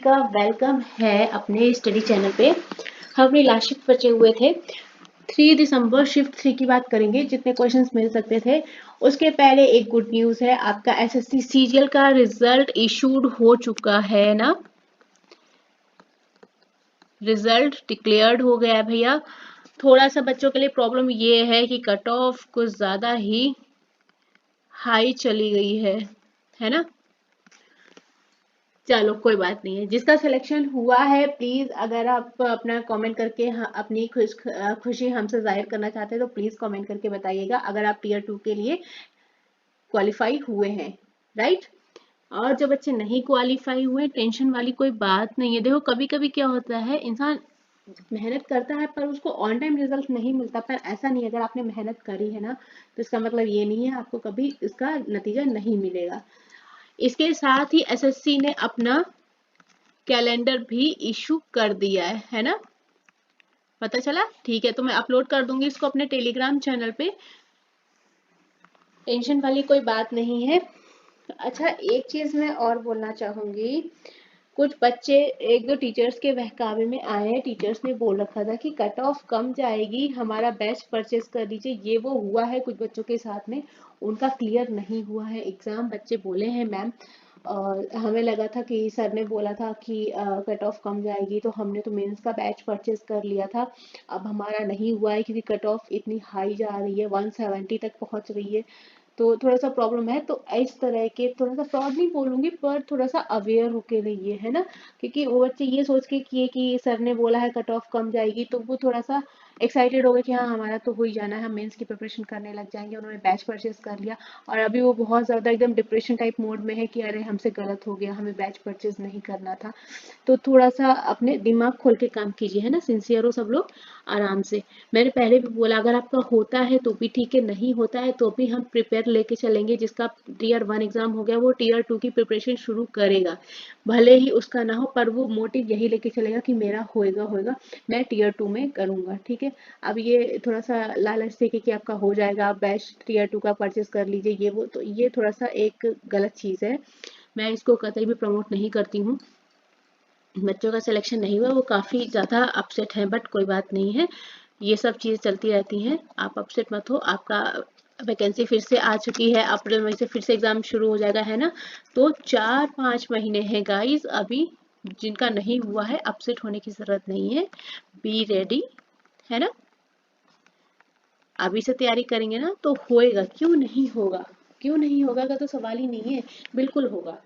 का वेलकम है अपने स्टडी चैनल पे। हम अपनी लास्ट शिफ्ट बचे हुए थे 3 दिसंबर शिफ्ट 3 की बात करेंगे, जितने क्वेश्चंस मिल सकते थे। उसके पहले एक गुड न्यूज़ है, आपका एसएससी सीजीएल का रिजल्ट इशूड हो चुका है ना। रिजल्ट डिक्लेयर्ड हो गया है भैया। थोड़ा सा बच्चों के लिए प्रॉब्लम ये है कि कट ऑफ कुछ ज़्यादा ही हाई चली गई है ना। चलो कोई बात नहीं है, जिसका सिलेक्शन हुआ है प्लीज अगर आप अपना कमेंट करके अपनी खुशी हमसे जाहिर करना चाहते हैं तो प्लीज कमेंट करके बताइएगा अगर आप टीयर 2 के लिए क्वालिफाई हुए हैं, राइट। और जो बच्चे नहीं क्वालिफाई हुए, टेंशन वाली कोई बात नहीं है। देखो कभी कभी क्या होता है, इंसान मेहनत करता है पर उसको ऑन टाइम रिजल्ट नहीं मिलता, पर ऐसा नहीं, अगर आपने मेहनत करी है ना तो इसका मतलब ये नहीं है आपको कभी इसका नतीजा नहीं मिलेगा। इसके साथ ही एसएससी ने अपना कैलेंडर भी इशू कर दिया है ना, पता चला। ठीक है, तो मैं अपलोड कर दूंगी इसको अपने टेलीग्राम चैनल पे, टेंशन वाली कोई बात नहीं है। अच्छा, एक चीज मैं और बोलना चाहूंगी, कुछ बच्चे एक दो टीचर्स के बहकावे में आए हैं। टीचर्स ने बोल रखा था कि कट ऑफ कम जाएगी, हमारा बैच परचेज कर लीजिए, ये वो हुआ है कुछ बच्चों के साथ में, उनका क्लियर नहीं हुआ है एग्जाम। बच्चे बोले हैं मैम, और हमें लगा था कि सर ने बोला था कि कट ऑफ कम जाएगी, तो हमने तो मेंस का बैच परचेज कर लिया था। अब हमारा नहीं हुआ है क्योंकि कट ऑफ इतनी हाई जा रही है, 170 तक पहुंच रही है, तो थोड़ा सा प्रॉब्लम है। तो इस तरह के, थोड़ा सा फ्रॉड नहीं बोलूंगी पर थोड़ा सा अवेयर होके रहिए, है ना। क्योंकि वो बच्चे ये सोच के किए कि सर ने बोला है कट ऑफ कम जाएगी, तो वो थोड़ा सा एक्साइटेड हो गए कि हाँ हमारा तो हो ही जाना है, हम मेंस की प्रिपरेशन करने लग जाएंगे। उन्होंने बैच परचेज कर लिया और अभी वो बहुत ज्यादा एकदम डिप्रेशन टाइप मोड में है कि अरे हमसे गलत हो गया, हमें बैच परचेज नहीं करना था। तो थोड़ा सा अपने दिमाग खोल के काम कीजिए, है ना, सिंसियर हो सब लोग, आराम से। मैंने पहले भी बोला अगर आपका होता है तो भी ठीक है, नहीं होता है तो भी हम प्रिपेयर लेके चलेंगे। जिसका टीयर 1 एग्जाम हो गया वो टीयर 2 की प्रिपरेशन शुरू करेगा, भले ही उसका ना हो, पर वो मोटिव यही लेके चलेगा कि मेरा होएगा होएगा, मैं टीयर 2 में करूंगा, ठीक है। अब ये थोड़ा सा लालच देके कि आपका हो जाएगा, आप बैच टीयर 2 का परचेज कर लीजिए, ये वो, तो ये थोड़ा सा एक गलत चीज है। मैं इसको कतई भी प्रमोट नहीं करती हूँ। बच्चों का सिलेक्शन नहीं हुआ, वो काफ़ी ज़्यादा अपसेट हैं, बट कोई बात नहीं है, ये सब चीज़ें चलती रहती हैं, आप अपसेट मत हो। आपका वैकेंसी फिर से आ चुकी है, अप्रैल मई से फिर से एग्ज़ाम शुरू हो जाएगा, है ना। तो 4-5 महीने हैं गाइस अभी, जिनका नहीं हुआ है अपसेट होने की ज़रूरत नहीं है, बी रेडी, है ना। अभी से तैयारी करेंगे ना तो होएगा, क्यों नहीं होगा, क्यों नहीं होगा का तो सवाल ही नहीं है, बिल्कुल होगा।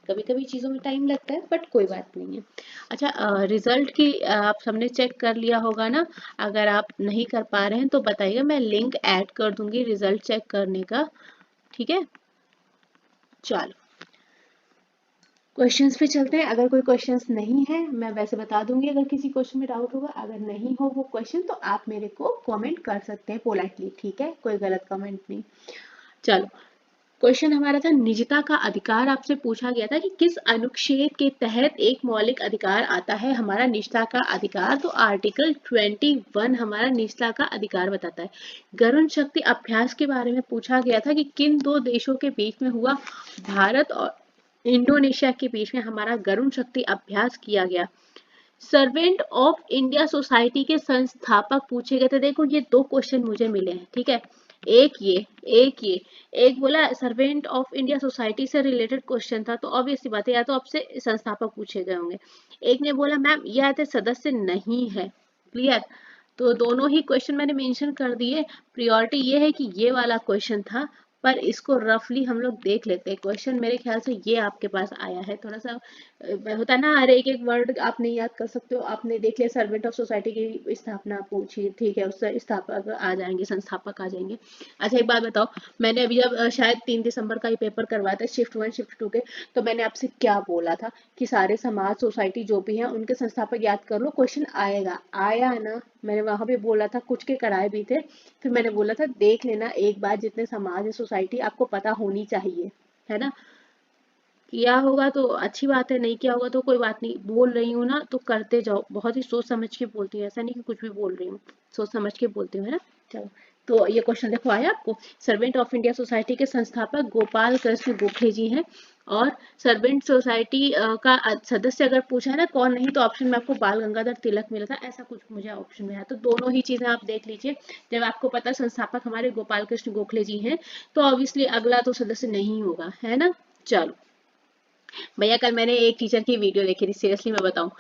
कभी कभी चीज़ों में टाइम लगता है बट कोई बात नहीं है। अच्छा, रिजल्ट की आप सबने चेक कर लिया होगा ना। अगर आप नहीं कर पा रहे हैं तो बताइएगा, मैं लिंक ऐड कर दूंगी रिजल्ट चेक करने का, ठीक है। चलो क्वेश्चंस पे चलते हैं। अगर कोई क्वेश्चंस नहीं है मैं वैसे बता दूंगी, अगर किसी क्वेश्चन में डाउट होगा, अगर नहीं हो वो क्वेश्चन तो आप मेरे को कमेंट कर सकते हैं पोलाइटली, ठीक है, कोई गलत कमेंट नहीं। चलो, क्वेश्चन हमारा था निजता का अधिकार। आपसे पूछा गया था कि किस अनुच्छेद के तहत एक मौलिक अधिकार आता है हमारा निजता का अधिकार, तो आर्टिकल 21 हमारा निजता का अधिकार बताता है। गगन शक्ति अभ्यास के बारे में पूछा गया था कि किन दो देशों के बीच में हुआ, भारत और इंडोनेशिया के बीच में हमारा गगन शक्ति अभ्यास किया गया। सर्वेंट ऑफ इंडिया सोसाइटी के संस्थापक पूछे गए थे। देखो ये दो क्वेश्चन मुझे मिले हैं, ठीक है, एक बोला सर्वेंट ऑफ इंडिया सोसाइटी से रिलेटेड क्वेश्चन था, तो ऑब्वियसली बात है या तो आपसे संस्थापक पूछे गए होंगे। एक ने बोला मैम यह तो सदस्य नहीं है, क्लियर। तो दोनों ही क्वेश्चन मैंने मेंशन कर दिए। प्रियोरिटी ये है कि ये वाला क्वेश्चन था, पर इसको रफली हम लोग देख लेते हैं। क्वेश्चन मेरे ख्याल से ये आपके पास आया है, थोड़ा सा होता है ना, हर एक एक वर्ड आप नहीं याद कर सकते हो। आपने देख लिया सर्वेंट ऑफ सोसाइटी की स्थापना पूछी, ठीक है, उससे स्थापक आ जाएंगे, संस्थापक आ जाएंगे। अच्छा एक बात बताओ, मैंने अभी जब शायद 3 दिसंबर का ही पेपर करवाया था शिफ्ट 1 शिफ्ट 2 के, तो मैंने आपसे क्या बोला था कि सारे समाज सोसाइटी जो भी है उनके संस्थापक याद कर लो, क्वेश्चन आएगा, आया है ना। मैंने वहां भी बोला था, कुछ के कराए भी थे, फिर मैंने बोला था देख लेना एक बार, जितने समाज है सोसाइटी आपको पता होनी चाहिए, है ना। किया होगा तो अच्छी बात है, नहीं किया होगा तो कोई बात नहीं। बोल रही हूँ ना तो करते जाओ, बहुत ही सोच समझ के बोलती हूँ, ऐसा नहीं कि कुछ भी बोल रही हूँ, सोच समझ के बोलती हूँ, है ना। चलो, तो ये क्वेश्चन देखो आया आपको। सर्वेंट ऑफ इंडिया सोसाइटी के संस्थापक गोपाल कृष्ण गोखले जी हैं। और सर्वेंट सोसाइटी का सदस्य अगर पूछा है ना कौन नहीं, तो ऑप्शन में आपको बाल गंगाधर तिलक मिला था, ऐसा कुछ मुझे ऑप्शन में है। तो दोनों ही चीजें आप देख लीजिए। जब आपको पता संस्थापक हमारे गोपाल कृष्ण गोखले जी हैं, तो ऑब्वियसली अगला तो सदस्य नहीं होगा, है ना। चलो भैया, कल मैंने एक टीचर की वीडियो देखी थी, सीरियसली मैं बताऊं,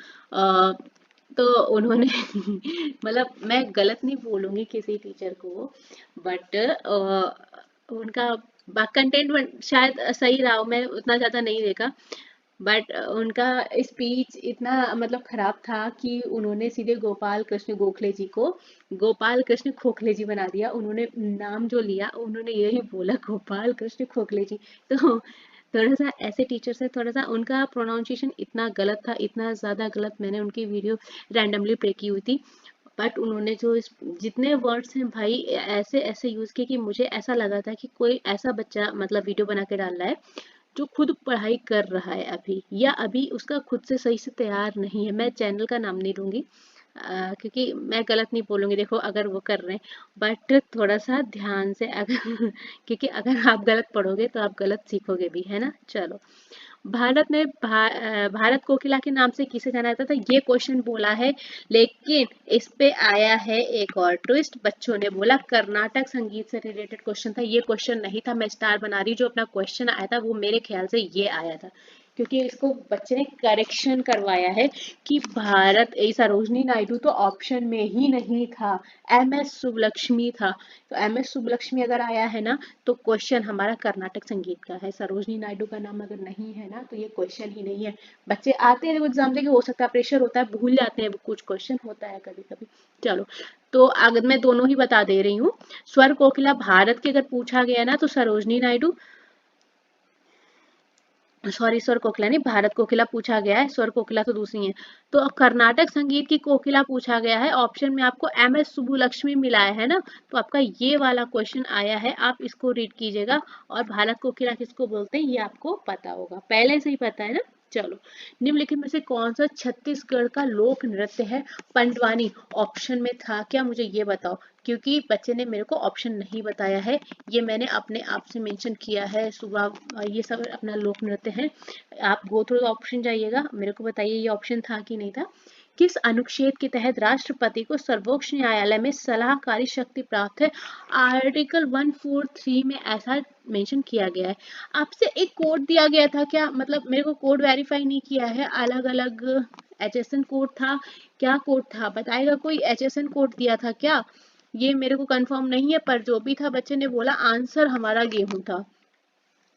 तो उन्होंने मतलब मैं गलत नहीं बोलूंगी किसी टीचर को, बट उनका कंटेंट शायद सही रहा हो, मैं उतना ज्यादा नहीं देखा, बट उनका स्पीच इतना मतलब खराब था कि उन्होंने सीधे गोपाल कृष्ण गोखले जी को गोपाल कृष्ण खोखले जी बना दिया। उन्होंने नाम जो लिया उन्होंने यही बोला, गोपाल कृष्ण खोखले जी। तो थोड़ा सा ऐसे टीचर से थोड़ा सा उनका प्रोनाउंसिएशन इतना गलत था, इतना ज्यादा गलत, मैंने उनकी वीडियो रैंडमली प्ले की हुई थी, बट उन्होंने जो जितने वर्ड्स हैं भाई ऐसे ऐसे यूज किए कि मुझे ऐसा लगा था कि कोई ऐसा बच्चा मतलब वीडियो बना के डाल रहा है जो खुद पढ़ाई कर रहा है अभी, या अभी उसका खुद से सही से तैयार नहीं है। मैं चैनल का नाम नहीं लूंगी, क्योंकि मैं गलत नहीं बोलूंगी, देखो अगर वो कर रहे हैं, बट थोड़ा सा ध्यान से अगर क्योंकि अगर आप गलत पढ़ोगे तो आप गलत सीखोगे भी, है ना। चलो, भारत में भारत कोकिला के नाम से किसे जाना जाता था, ये क्वेश्चन बोला है, लेकिन इस पे आया है एक और ट्विस्ट। बच्चों ने बोला कर्नाटक संगीत से रिलेटेड क्वेश्चन था, ये क्वेश्चन नहीं था। मैं स्टार बना रही, जो अपना क्वेश्चन आया था वो मेरे ख्याल से ये आया था, क्योंकि इसको बच्चे ने करेक्शन करवाया है कि भारत सरोजनी नायडू तो ऑप्शन में ही नहीं था, एम एस सुब्बलक्ष्मी था। तो एम एस सुब्बलक्ष्मी अगर आया है ना, तो क्वेश्चन हमारा कर्नाटक संगीत का है। सरोजनी नायडू का नाम अगर नहीं है ना, तो ये क्वेश्चन ही नहीं है। बच्चे आते हैं एग्जाम देके, हो सकता है प्रेशर होता है, भूल जाते हैं, कुछ क्वेश्चन होता है कभी कभी। चलो, तो अगर मैं दोनों ही बता दे रही हूँ, स्वर कोकिला भारत के अगर पूछा गया ना, तो सरोजनी नायडू, सॉरी स्वर कोकिला नहीं, भारत कोकिला पूछा गया है, स्वर कोकिला तो दूसरी है। तो कर्नाटक संगीत की कोकिला पूछा गया है, ऑप्शन में आपको एम एस सुब्बुलक्ष्मी मिला है ना, तो आपका ये वाला क्वेश्चन आया है, आप इसको रीड कीजिएगा। और भारत कोकिला किसको बोलते हैं ये आपको पता होगा, पहले से ही पता है ना। चलो, निम्नलिखित में से कौन सा छत्तीसगढ़ का लोक नृत्य है। पंडवानी ऑप्शन में था क्या, मुझे ये बताओ, क्योंकि बच्चे ने मेरे को ऑप्शन नहीं बताया है। ये मैंने अपने आप से मेंशन किया है सुबह, ये सब अपना लोक नृत्य है। आप गो थ्रू ऑप्शन जाइएगा, मेरे को बताइए ये ऑप्शन था कि नहीं था। किस अनुच्छेद के तहत राष्ट्रपति को सर्वोच्च न्यायालय में सलाहकारी शक्ति प्राप्त है। आर्टिकल 143 में ऐसा मेंशन किया गया है। आपसे एक कोड दिया गया था क्या, मतलब मेरे को कोड वेरीफाई नहीं किया है, अलग अलग एचएसएन कोड था, क्या कोड था बताएगा कोई, एचएसएन कोड दिया था क्या, ये मेरे को कंफर्म नहीं है, पर जो भी था बच्चे ने बोला आंसर हमारा गेहूं था।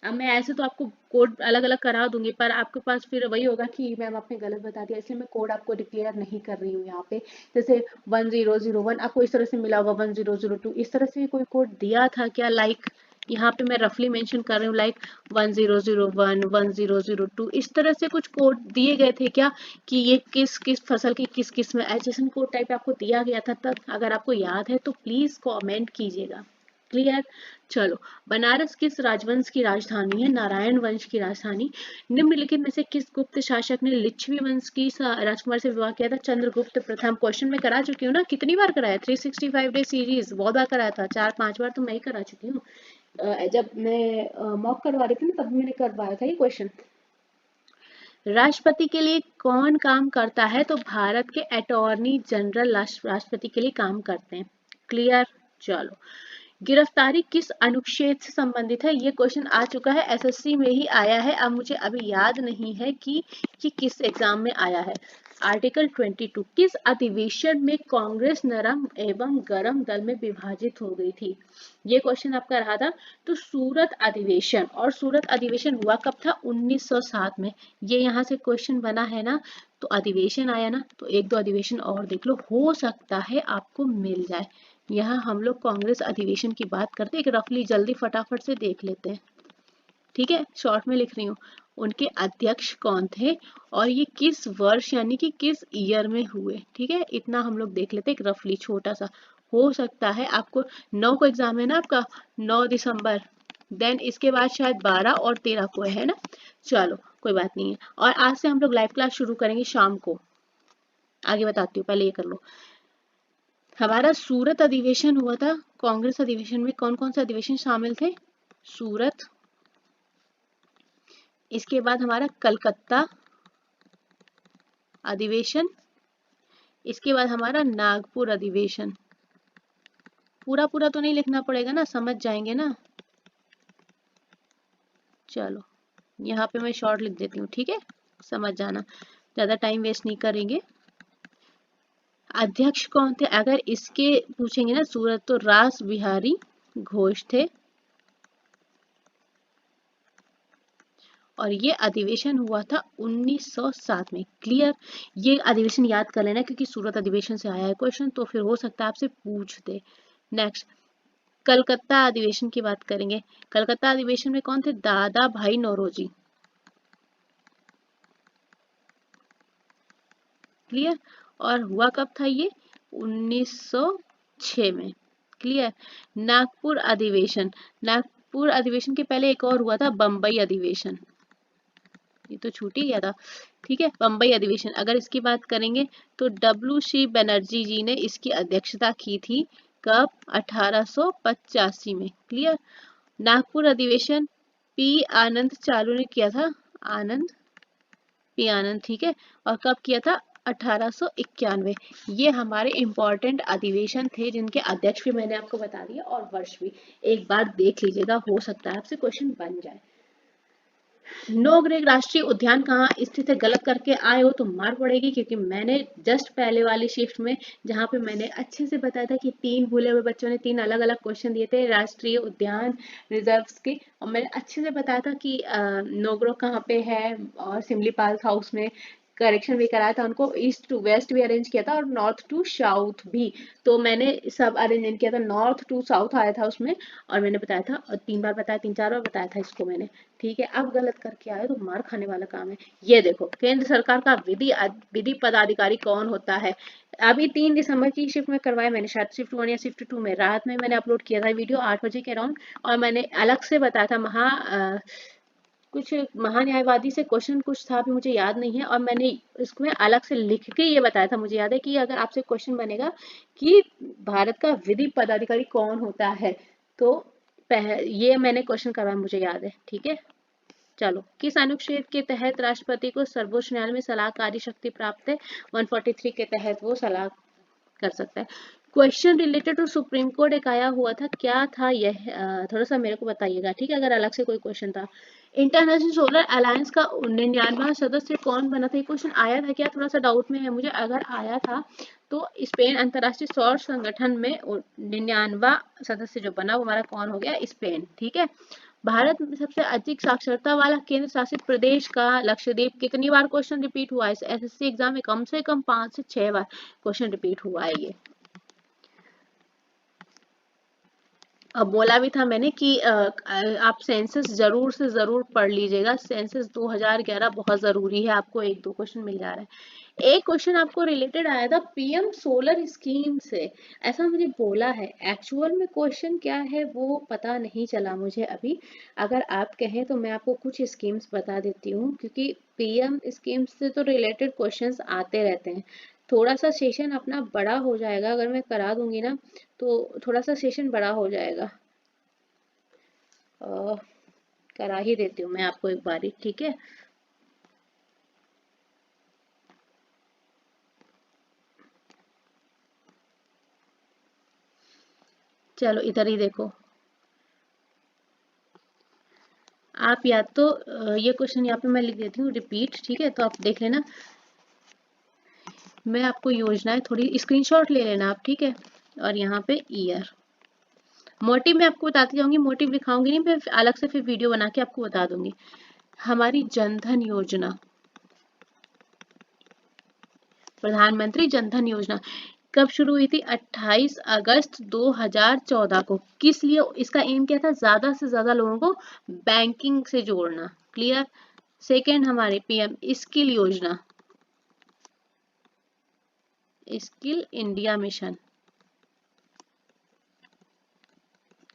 अब मैं ऐसे तो आपको कोड अलग अलग करा दूंगी, पर आपके पास फिर वही होगा कि मैम आपने गलत बता दिया, इसलिए मैं कोड आपको डिक्लेयर नहीं कर रही हूँ यहाँ पे। जैसे 1001 आपको इस तरह से मिला होगा, 1002 इस तरह से कोई कोड दिया था क्या, लाइक यहाँ पे मैं रफली मेंशन कर रही हूँ, लाइक 1001 1002 इस तरह से कुछ कोड दिए गए थे क्या, कि ये किस किस फसल की किस किस में एचएसएन कोड टाइप आपको दिया गया था तब, अगर आपको याद है तो प्लीज कॉमेंट कीजिएगा। क्लियर। चलो, बनारस किस राजवंश की राजधानी है, नारायण वंश की राजधानी। निम्नलिखित में से किस गुप्त शासक ने लिच्छवी वंश की राजकुमार से विवाह किया था, चंद्रगुप्त प्रथम। क्वेश्चन में करा चुकी हूँ ना, कितनी बार कराया, 365 डे सीरीज बहुत बार कराया था, 4-5 बार तो मैं ही करा चुकी हूँ। जब मैं मॉक करवा रही थी ना, तब मैंने करवाया था ये क्वेश्चन। राष्ट्रपति के लिए कौन काम करता है, तो भारत के अटॉर्नी जनरल राष्ट्रपति के लिए काम करते हैं। क्लियर। चलो, गिरफ्तारी किस अनुच्छेद से संबंधित है, ये क्वेश्चन आ चुका है, एसएससी में ही आया है। अब मुझे अभी याद नहीं है कि किस एग्जाम में आया है। आर्टिकल 22 किस अधिवेशन में कांग्रेस नरम एवं गरम दल में विभाजित हो गई थी, ये क्वेश्चन आपका रहा था। तो सूरत अधिवेशन, और सूरत अधिवेशन हुआ कब था, 1907 में। ये यहाँ से क्वेश्चन बना है ना, तो अधिवेशन आया ना, तो एक दो अधिवेशन और देख लो, हो सकता है आपको मिल जाए। यहाँ हम लोग कांग्रेस अधिवेशन की बात करते हैं, एक रफली जल्दी फटाफट से देख लेते हैं, ठीक है, शॉर्ट में लिख रही हूँ। उनके अध्यक्ष कौन थे, और ये किस वर्ष यानी कि किस ईयर में हुए, ठीक है, इतना हम लोग देख लेते हैं, एक रफली छोटा सा। हो सकता है आपको 9 को एग्जाम है ना आपका, 9 दिसंबर, देन इसके बाद शायद 12 और 13 को है ना। चलो कोई बात नहीं है, और आज से हम लोग लाइव क्लास शुरू करेंगे शाम को, आगे बताती हूँ, पहले ये कर लो। हमारा सूरत अधिवेशन हुआ था, कांग्रेस अधिवेशन में कौन कौन से अधिवेशन शामिल थे, सूरत इसके बाद हमारा कलकत्ता अधिवेशन, इसके बाद हमारा नागपुर अधिवेशन। पूरा पूरा तो नहीं लिखना पड़ेगा ना, समझ जाएंगे ना। चलो यहाँ पे मैं शॉर्ट लिख देती हूँ, ठीक है, समझ जाना, ज्यादा टाइम वेस्ट नहीं करेंगे। अध्यक्ष कौन थे अगर इसके पूछेंगे ना सूरत, तो रास बिहारी घोष थे। और ये अधिवेशन हुआ था 1907 में। क्लियर, ये अधिवेशन याद कर लेना क्योंकि सूरत अधिवेशन से आया है क्वेश्चन, तो फिर हो सकता है आपसे पूछ दे। नेक्स्ट, कलकत्ता अधिवेशन की बात करेंगे। कलकत्ता अधिवेशन में कौन थे? दादा भाई नौरोजी। क्लियर, और हुआ कब था ये? 1906 में। क्लियर। नागपुर अधिवेशन, नागपुर अधिवेशन के पहले एक और हुआ था, बम्बई अधिवेशन, ये तो छूट ही गया था। ठीक है, बम्बई अधिवेशन अगर इसकी बात करेंगे तो डब्ल्यू.सी. बनर्जी जी ने इसकी अध्यक्षता की थी। कब? 1885 में। क्लियर। नागपुर अधिवेशन पी आनंद चालू ने किया था, आनंद, पी आनंद, ठीक है, और कब किया था? 1891। ये हमारे इंपॉर्टेंट अधिवेशन थे जिनके अध्यक्ष भी मैंने आपको बता दिया और वर्ष भी। एक बार देख लीजिएगा, हो सकता है आपसे क्वेश्चन बन जाए। नोगरेक राष्ट्रीय उद्यान कहाँ स्थित है? गलत करके आए हो तो मार पड़ेगी, क्योंकि मैंने जस्ट पहले वाली शिफ्ट में जहाँ पे मैंने अच्छे से बताया था कि 3 भूले हुए बच्चों ने 3 अलग अलग क्वेश्चन दिए थे राष्ट्रीय उद्यान रिजर्व्स के, और मैंने अच्छे से बताया था कि नोगरेक कहाँ पे है, और सिमलीपाल हाउस में करेक्शन भी कराया था उनको, ईस्ट टू वेस्ट भी अरेंज किया था और नॉर्थ टू साउथ भी। तो मैंने सब अरेंज किया था, नॉर्थ टू साउथ आया था उसमें, और मैंने बताया था, और 3 बार बताया, 3-4 बार बताया था इसको मैंने। ठीक है, अब गलत करके आए तो मार खाने वाला काम है। ये देखो, केंद्र सरकार का विधि पदाधिकारी कौन होता है? अभी 3 दिसंबर की शिफ्ट में करवाया मैंने, शायद शिफ्ट 1 या शिफ्ट 2 में, रात में मैंने अपलोड किया था वीडियो 8 बजे के अराउंड, और मैंने अलग से बताया था कुछ महान्यायवादी से क्वेश्चन कुछ था, अभी मुझे याद नहीं है, और मैंने इसमें अलग से लिख के ये बताया था, मुझे याद है कि अगर आपसे क्वेश्चन बनेगा कि भारत का विधि पदाधिकारी कौन होता है, तो ये मैंने क्वेश्चन करवाया, मुझे याद है। ठीक है, चलो, किस अनुच्छेद के तहत राष्ट्रपति को सर्वोच्च न्यायालय में सलाहकारी शक्ति प्राप्त है? 143 के तहत वो सलाह कर सकता है। Question related to supreme court एक आया हुआ था, क्या था यह? थोड़ा सा मेरे को बताइएगा, ठीक है, अगर अलग से कोई क्वेश्चन था। इंटरनेशनल सोलर अलायंस का 99वां सदस्य कौन बना था? ये क्वेश्चन आया था क्या? थोड़ा सा डाउट में है मुझे, अगर आया था तो स्पेन अंतरराष्ट्रीय सौर संगठन में 99वां सदस्य जो बना वो हमारा कौन हो गया? स्पेन। ठीक है, भारत में सबसे अधिक साक्षरता वाला केंद्र शासित प्रदेश का लक्षद्वीप। कितनी बार क्वेश्चन रिपीट हुआ है एसएससी एग्जाम में? कम से कम 5 से 6 बार क्वेश्चन रिपीट हुआ है ये। अब बोला भी था मैंने कि आप सेंसस जरूर से जरूर पढ़ लीजिएगा, सेंसस 2011 बहुत जरूरी है, आपको 1-2 क्वेश्चन मिल जा रहा है। एक क्वेश्चन आपको रिलेटेड आया था पीएम सोलर स्कीम से, ऐसा मुझे बोला है, एक्चुअल में क्वेश्चन क्या है वो पता नहीं चला मुझे अभी। अगर आप कहें तो मैं आपको कुछ स्कीम्स बता देती हूँ, क्योंकि पीएम स्कीम से तो रिलेटेड क्वेश्चंस आते रहते हैं। थोड़ा सा सेशन अपना बड़ा हो जाएगा अगर मैं करा दूंगी ना, तो थोड़ा सा सेशन बड़ा हो जाएगा। करा ही देती हूँ मैं आपको एक बारी, ठीक है। चलो इधर ही देखो, आप या तो ये क्वेश्चन यहाँ पे मैं लिख देती हूँ रिपीट, ठीक है, तो आप देख लेना। मैं आपको योजनाएं थोड़ी स्क्रीनशॉट ले लेना आप, ठीक है, और यहाँ पे ईयर, मोटिव मैं आपको बताती जाऊंगी, मोटिव दिखाऊंगी नहीं, मैं अलग से फिर वीडियो बना के आपको बता दूंगी। हमारी जनधन योजना, प्रधानमंत्री जनधन योजना कब शुरू हुई थी? 28 अगस्त 2014 को। किस लिए इसका एम क्या था? ज्यादा से ज्यादा लोगों को बैंकिंग से जोड़ना। क्लियर। सेकेंड, हमारे पीएम स्किल योजना, स्किल इंडिया मिशन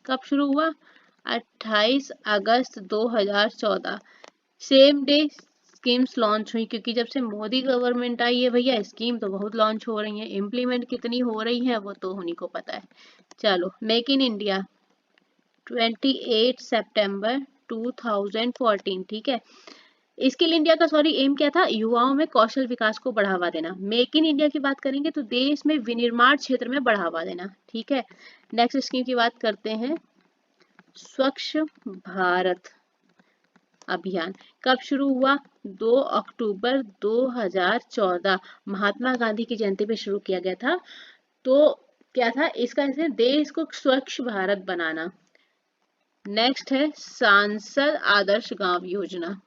कब शुरू हुआ? 28 अगस्त 2014। सेम डे स्कीम्स लॉन्च हुई, क्योंकि जब से मोदी गवर्नमेंट आई है भैया स्कीम तो बहुत लॉन्च हो रही है, इम्प्लीमेंट कितनी हो रही है वो तो उन्हीं को पता है। चलो, मेक इन इंडिया 28 सितंबर 2014, ठीक है। स्किल इंडिया का एम क्या था, युवाओं में कौशल विकास को बढ़ावा देना। मेक इन इंडिया की बात करेंगे तो देश में विनिर्माण क्षेत्र में बढ़ावा देना। ठीक है, नेक्स्ट स्कीम की बात करते हैं, स्वच्छ भारत अभियान कब शुरू हुआ, 2 अक्टूबर 2014 महात्मा गांधी की जयंती पे शुरू किया गया था। तो क्या था इसका, ऐसे देश को स्वच्छ भारत बनाना। नेक्स्ट है सांसद आदर्श गांव योजना।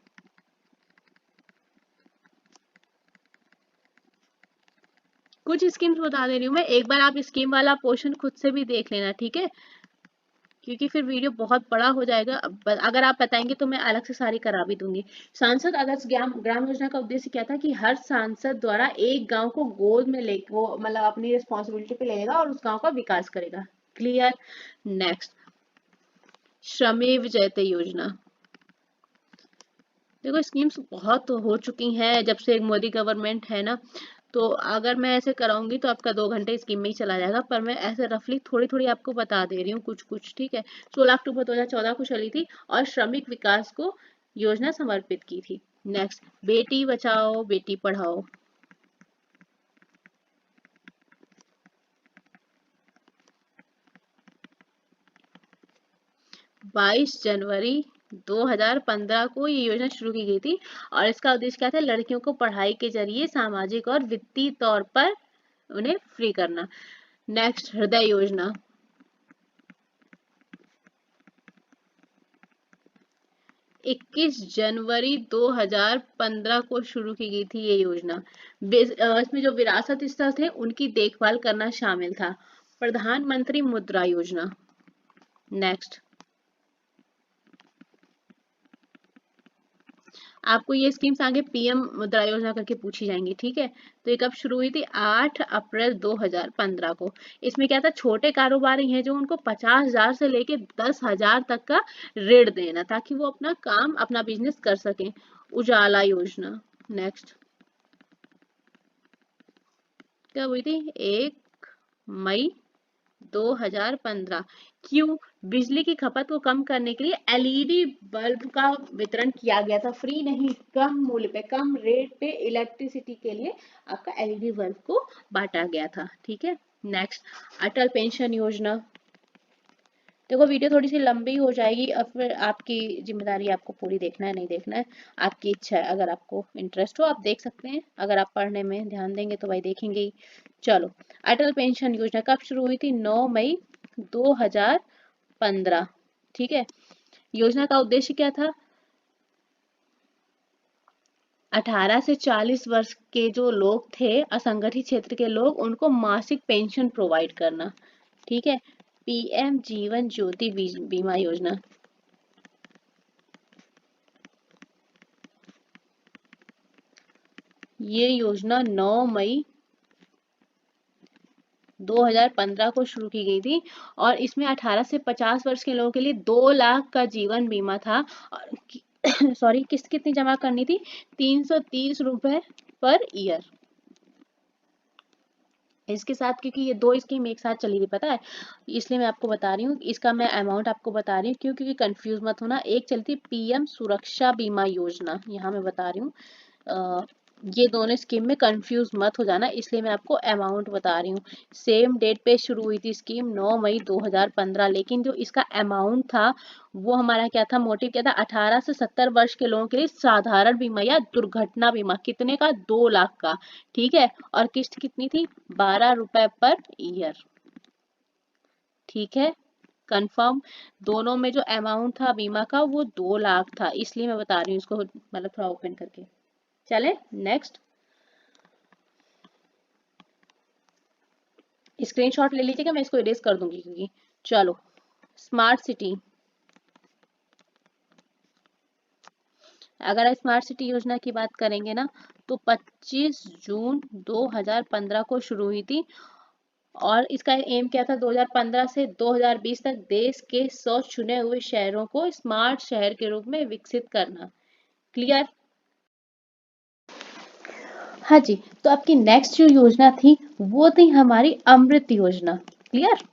कुछ स्कीम्स बता दे रही हूँ मैं, एक बार आप स्कीम वाला पोर्शन खुद से भी देख लेना, ठीक है, क्योंकि फिर वीडियो बहुत बड़ा हो जाएगा। अगर आप बताएंगे तो मैं अलग से सारी करा भी दूंगी। सांसद आदर्श ग्राम योजना का उद्देश्य क्या था कि हर सांसद द्वारा एक गांव को गोद में ले, वो मतलब अपनी रिस्पॉन्सिबिलिटी पे लेगा और उस गांव का विकास करेगा। क्लियर। नेक्स्ट, श्रमेव जयते योजना। देखो स्कीम्स बहुत हो चुकी हैं जब से मोदी गवर्नमेंट है ना, तो अगर मैं ऐसे कराऊंगी तो आपका 2 घंटे स्कीम में ही चला जाएगा, पर मैं ऐसे रफली थोड़ी थोड़ी आपको बता दे रही हूँ कुछ कुछ। ठीक है, 16 अक्टूबर 2014 को चली थी और श्रमिक विकास को योजना समर्पित की थी। नेक्स्ट, बेटी बचाओ बेटी पढ़ाओ। बाईस जनवरी 2015 को ये योजना शुरू की गई थी और इसका उद्देश्य क्या था, लड़कियों को पढ़ाई के जरिए सामाजिक और वित्तीय तौर पर उन्हें फ्री करना। नेक्स्ट, हृदय योजना। 21 जनवरी 2015 को शुरू की गई थी ये योजना। इसमें जो विरासत स्थल थे उनकी देखभाल करना शामिल था। प्रधानमंत्री मुद्रा योजना। नेक्स्ट, आपको ये स्कीम्स आगे पीएम मुद्रा योजना करके पूछी जाएंगी। ठीक है, तो ये कब शुरू हुई थी, 8 अप्रैल 2015 को। इसमें क्या था, छोटे कारोबारी हैं जो उनको 50,000 से लेके 10,000 तक का ऋण देना ताकि वो अपना काम अपना बिजनेस कर सकें। उजाला योजना। नेक्स्ट, कब हुई थी, 1 मई 2015। क्यों, बिजली की खपत को कम करने के लिए एलईडी बल्ब का वितरण किया गया था, फ्री नहीं, कम मूल्य पे कम रेट पे इलेक्ट्रिसिटी के लिए आपका एलईडी बल्ब को बांटा गया था। ठीक है, नेक्स्ट, अटल पेंशन योजना। देखो वीडियो थोड़ी सी लंबी हो जाएगी और फिर आपकी जिम्मेदारी, आपको पूरी देखना है नहीं देखना है, आपकी इच्छा है। अगर आपको इंटरेस्ट हो आप देख सकते हैं, अगर आप पढ़ने में ध्यान देंगे तो भाई देखेंगे ही। चलो, अटल पेंशन योजना कब शुरू हुई थी, 9 मई 2015। ठीक है, योजना का उद्देश्य क्या था, 18 से 40 वर्ष के जो लोग थे, असंगठित क्षेत्र के लोग, उनको मासिक पेंशन प्रोवाइड करना। ठीक है, पीएम जीवन ज्योति बीमा योजना। ये योजना 9 मई 2015 को शुरू की गई थी और इसमें 18 से 50 वर्ष के लोगों के लिए 2 लाख का जीवन बीमा था। और सॉरी, किस्त कितनी जमा करनी थी, 330 रुपए पर ईयर। इसके साथ, क्योंकि ये दो स्कीम एक साथ चली थी पता है, इसलिए मैं आपको बता रही हूँ, इसका मैं अमाउंट आपको बता रही हूँ क्यों, क्योंकि कंफ्यूज मत होना। एक चलती पीएम सुरक्षा बीमा योजना, यहाँ मैं बता रही हूँ, ये दोनों स्कीम में कंफ्यूज मत हो जाना, इसलिए मैं आपको अमाउंट बता रही हूँ। सेम डेट पे शुरू हुई थी स्कीम, 9 मई 2015, लेकिन जो इसका अमाउंट था वो हमारा क्या था, मोटिव क्या था, 18 से 70 वर्ष के लोगों के लिए साधारण बीमा या दुर्घटना बीमा, कितने का, 2 लाख का। ठीक है, और किस्त कितनी थी, 12 रुपए पर ईयर। ठीक है, कंफर्म। दोनों में जो अमाउंट था बीमा का वो 2 लाख था, इसलिए मैं बता रही हूँ इसको, मतलब थोड़ा ओपन करके। चले नेक्स्ट, स्क्रीनशॉट ले लीजिएगा, मैं इसको इरेज कर दूंगी क्योंकि। चलो, स्मार्ट सिटी। अगर स्मार्ट सिटी योजना की बात करेंगे ना, तो 25 जून 2015 को शुरू हुई थी और इसका एम क्या था, 2015 से 2020 तक देश के 100 चुने हुए शहरों को स्मार्ट शहर के रूप में विकसित करना। क्लियर। हाँ जी, तो आपकी नेक्स्ट जो योजना थी वो थी हमारी अमृत योजना। क्लियर।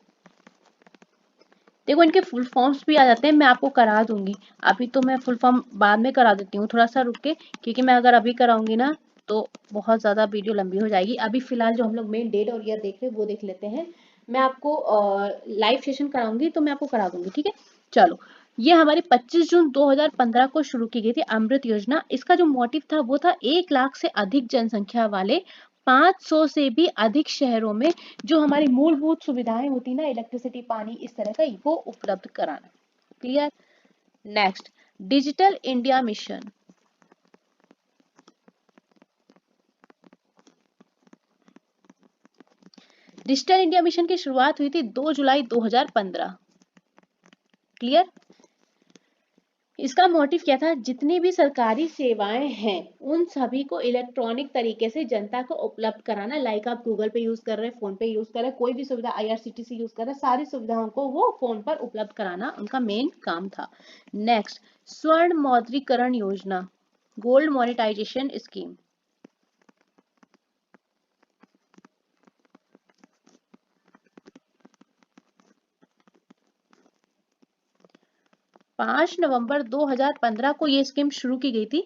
देखो इनके फुल फॉर्म्स भी आ जाते हैं, मैं आपको करा दूंगी। अभी तो मैं फुल फॉर्म बाद में करा देती हूँ, थोड़ा सा रुक के, क्योंकि मैं अगर अभी कराऊंगी ना तो बहुत ज्यादा वीडियो लंबी हो जाएगी। अभी फिलहाल जो हम लोग मेन डेट और ईयर देख रहे हैं वो देख लेते हैं। मैं आपको लाइव सेशन कराऊंगी तो मैं आपको करा दूंगी, ठीक है। चलो, ये हमारी 25 जून 2015 को शुरू की गई थी अमृत योजना। इसका जो मोटिव था वो था 1 लाख से अधिक जनसंख्या वाले 500 से भी अधिक शहरों में जो हमारी मूलभूत सुविधाएं होती ना, इलेक्ट्रिसिटी, पानी, इस तरह का, वो उपलब्ध कराना। Clear. Next, digital India mission. Digital India mission की शुरुआत हुई थी 2 जुलाई 2015। क्लियर। इसका मोटिव क्या था, जितनी भी सरकारी सेवाएं हैं उन सभी को इलेक्ट्रॉनिक तरीके से जनता को उपलब्ध कराना। लाइक आप गूगल पे यूज कर रहे हैं, फोन पे यूज कर रहे हैं, कोई भी सुविधा, आईआरसीटीसी यूज कर रहे हैं, सारी सुविधाओं को वो फोन पर उपलब्ध कराना उनका मेन काम था। नेक्स्ट, स्वर्ण मौद्रीकरण योजना, गोल्ड मोनेटाइजेशन स्कीम। 5 नवंबर 2015 को ये स्कीम शुरू की गई थी।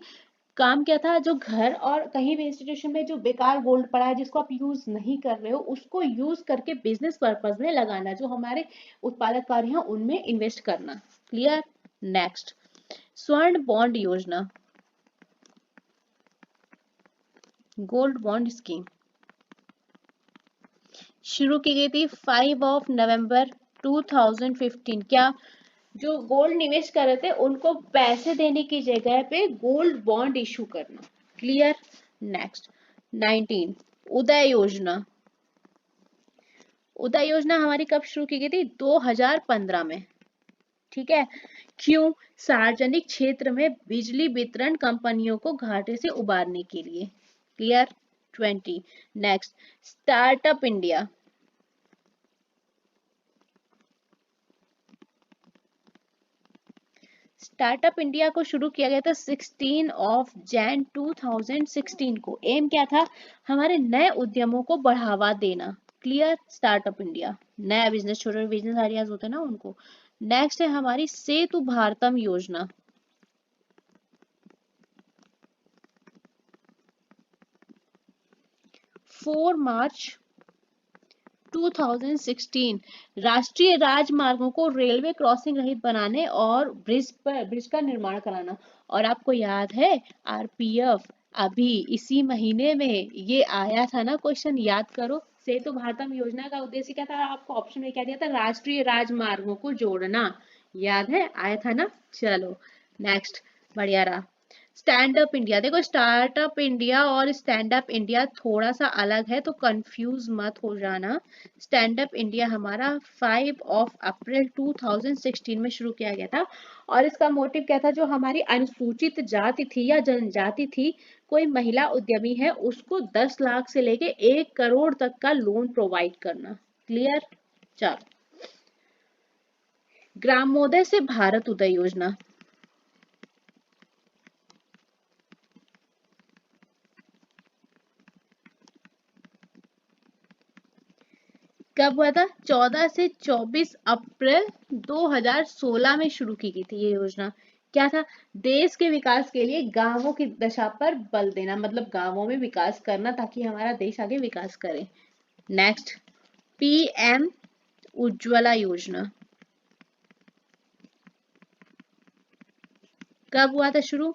काम क्या था, जो घर और कहीं भी इंस्टीट्यूशन में जो बेकार गोल्ड पड़ा है जिसको आप यूज नहीं कर रहे हो, उसको यूज करके बिजनेस पर्पज में लगाना, जो हमारे उत्पादक कार्य हैं उनमें इन्वेस्ट करना। क्लियर। नेक्स्ट, स्वर्ण बॉन्ड योजना, गोल्ड बॉन्ड स्कीम, शुरू की गई थी 5 नवंबर 2015। क्या, जो गोल्ड निवेश कर रहे थे उनको पैसे देने की जगह पे गोल्ड बॉन्ड इशू करना। क्लियर। नेक्स्ट, 19, उदय योजना। उदय योजना हमारी कब शुरू की गई थी, 2015 में। ठीक है। क्यों, सार्वजनिक क्षेत्र में बिजली वितरण कंपनियों को घाटे से उबारने के लिए। Clear. 20। Next, startup India. Startup India को शुरू किया गया था 16 जनवरी 2016 को। एम क्या था, हमारे नए उद्यमों को बढ़ावा देना। क्लियर। स्टार्टअप इंडिया, नया बिजनेस, छोटे छोटे बिजनेस आइडियाज होते हैं ना उनको। नेक्स्ट है हमारी सेतु भारतम योजना। 4 मार्च 2016, राष्ट्रीय राजमार्गों को रेलवे क्रॉसिंग रहित बनाने और ब्रिज का निर्माण कराना। और आपको याद है, आरपीएफ अभी इसी महीने में ये आया था ना, क्वेश्चन याद करो। सेतु भारतम योजना का उद्देश्य क्या था, आपको ऑप्शन में क्या दिया था, राष्ट्रीय राजमार्गों को जोड़ना। याद है, आया था ना। चलो, नेक्स्ट, बढ़िया रहा। स्टैंड अप इंडिया, देखो स्टार्टअप इंडिया और स्टैंड अप इंडिया थोड़ा सा अलग है, तो कंफ्यूज मत हो जाना। स्टैंड अप इंडिया हमारा 5 अप्रैल 2016 में शुरू किया गया था। और इसका मोटिव क्या था, जो हमारी अनुसूचित जाति थी या जनजाति थी, कोई महिला उद्यमी है, उसको 10 लाख से लेके 1 करोड़ तक का लोन प्रोवाइड करना। क्लियर। चलो, ग्रामोदय से भारत उदय योजना कब हुआ था, 14 से 24 अप्रैल 2016 में शुरू की गई थी ये योजना। क्या था, देश के विकास के लिए गांवों की दशा पर बल देना, मतलब गांवों में विकास करना ताकि हमारा देश आगे विकास करे। नेक्स्ट, पीएम उज्ज्वला योजना कब हुआ था शुरू,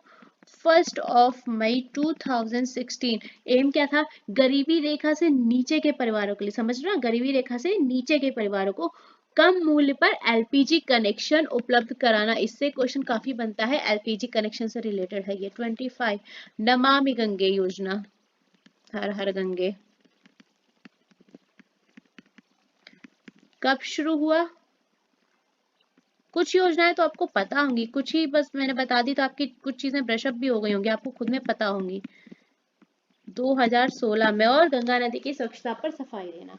1 मई 2016। एम क्या था, गरीबी रेखा से नीचे के परिवारों के लिए, समझ रहे हो, गरीबी रेखा से नीचे के परिवारों को कम मूल्य पर एलपीजी कनेक्शन उपलब्ध कराना। इससे क्वेश्चन काफी बनता है, एलपीजी कनेक्शन से रिलेटेड है ये। 25, नमामि गंगे योजना, हर हर गंगे, कब शुरू हुआ। कुछ योजनाएं तो आपको पता होंगी, कुछ ही बस मैंने बता दी तो आपकी कुछ चीजें ब्रशअप भी हो गई होंगी, आपको खुद में पता होंगी। 2016 में। और गंगा नदी की स्वच्छता पर सफाई देना।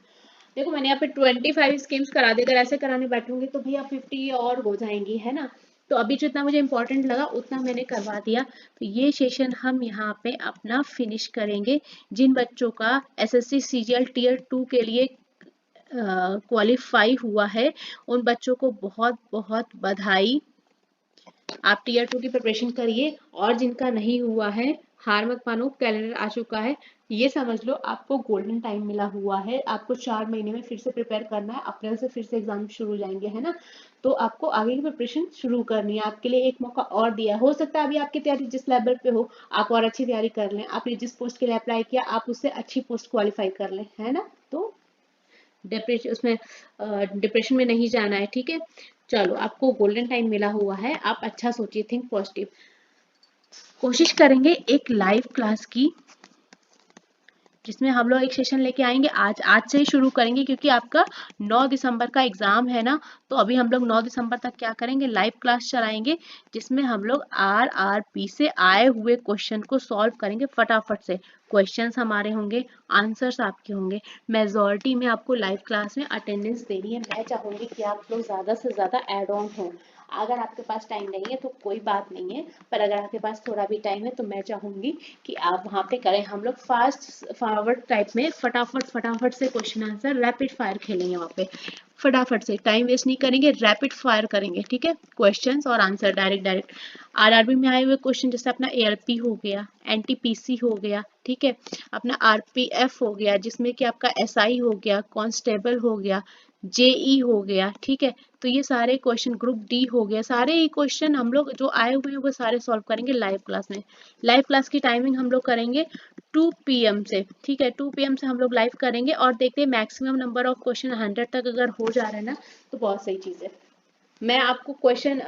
देखो मैंने यहाँ पे 25 स्कीम्स करा दी, अगर ऐसे कराने बैठूंगी तो भैया 50 और हो जाएंगी, है ना। तो अभी जितना मुझे इंपॉर्टेंट लगा उतना मैंने करवा दिया। तो ये सेशन हम यहाँ पे अपना फिनिश करेंगे। जिन बच्चों का एसएससी सीजीएल टीयर 2 के लिए क्वालिफाई हुआ है उन बच्चों को बहुत बहुत बधाई। आप टीयर 2 की प्रिपरेशन करिए, और जिनका नहीं हुआ है हार मत मानो, कैलेंडर आ चुका है। ये समझ लो आपको गोल्डन टाइम मिला हुआ है, आपको 4 महीने में फिर से प्रिपेयर करना है, अप्रैल से फिर से एग्जाम शुरू हो जाएंगे, है ना। तो आपको आगे की प्रिपरेशन शुरू करनी है, आपके लिए एक मौका और दिया है। हो सकता है अभी आपकी तैयारी जिस लेवल पे हो आप और अच्छी तैयारी कर लें, आपने जिस पोस्ट के लिए अप्लाई किया आप उससे अच्छी पोस्ट क्वालिफाई कर लें, है ना। तो डिप्रेशन में नहीं जाना है, ठीक है। चलो, आपको गोल्डन टाइम मिला हुआ है, आप अच्छा सोचिए, थिंक पॉजिटिव। कोशिश करेंगे एक लाइव क्लास की, जिसमें हम लोग एक सेशन लेके आएंगे। आज से ही शुरू करेंगे, क्योंकि आपका 9 दिसंबर का एग्जाम है ना। तो अभी हम लोग 9 दिसंबर तक क्या करेंगे, लाइव क्लास चलाएंगे, जिसमें हम लोग RRP से आए हुए क्वेश्चन को सॉल्व करेंगे फटाफट से। क्वेश्चंस हमारे होंगे, आंसर्स आपके होंगे। मेजॉरिटी में आपको लाइव क्लास में अटेंडेंस देनी है। मैं चाहूंगी कि आप लोग ज्यादा से ज्यादा एड ऑन हो। अगर आपके पास टाइम नहीं है तो कोई बात नहीं है, पर अगर आपके पास थोड़ा भी टाइम है तो मैं चाहूंगी कि आप वहाँ पे करें। हम लोग फास्ट फॉरवर्ड टाइप में फटाफट फटाफट से क्वेश्चन आंसर रैपिड फायर खेलेंगे वहाँ पे। फटाफट से, टाइम वेस्ट नहीं करेंगे, रैपिड फायर करेंगे, ठीक है। क्वेश्चंस और आंसर डायरेक्ट डायरेक्ट। आरआरबी में आए हुए क्वेश्चन, जैसे अपना एएलपी हो गया, एनटीपीसी हो गया, ठीक है, अपना आरपीएफ हो गया, जिसमें कि आपका एसआई हो गया, कांस्टेबल हो गया, जेई हो गया, ठीक है। तो ये सारे क्वेश्चन, ग्रुप डी हो गया, सारे ही क्वेश्चन हम लोग जो आए हुए हैं वो सारे सॉल्व करेंगे लाइव क्लास में। लाइव क्लास की टाइमिंग हम लोग करेंगे 2 PM से, ठीक है। 2 PM से हम लोग लाइव करेंगे, और देखते हैं मैक्सिमम नंबर ऑफ क्वेश्चन 100 तक अगर हो जा रहे हैं ना, तो बहुत सही चीज़ है। मैं आपको क्वेश्चन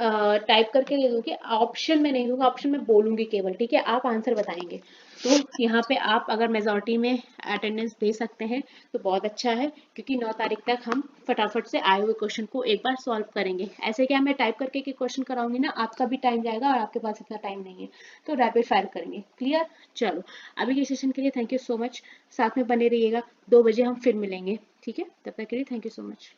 टाइप करके दे दूंगी, ऑप्शन में नहीं दूंगा, ऑप्शन में बोलूंगी केवल, ठीक है। आप आंसर बताएंगे। तो यहाँ पे आप अगर मेजॉरिटी में अटेंडेंस दे सकते हैं तो बहुत अच्छा है, क्योंकि 9 तारीख तक हम फटाफट से आए हुए क्वेश्चन को एक बार सॉल्व करेंगे। ऐसे क्या मैं टाइप करके क्वेश्चन कराऊंगी ना, आपका भी टाइम जाएगा और आपके पास इतना टाइम नहीं है, तो रैपिड फायर करेंगे। क्लियर। चलो, अभी के सेशन के लिए थैंक यू सो मच। साथ में बने रहिएगा, 2 बजे हम फिर मिलेंगे, ठीक है। तब तक के लिए थैंक यू सो मच।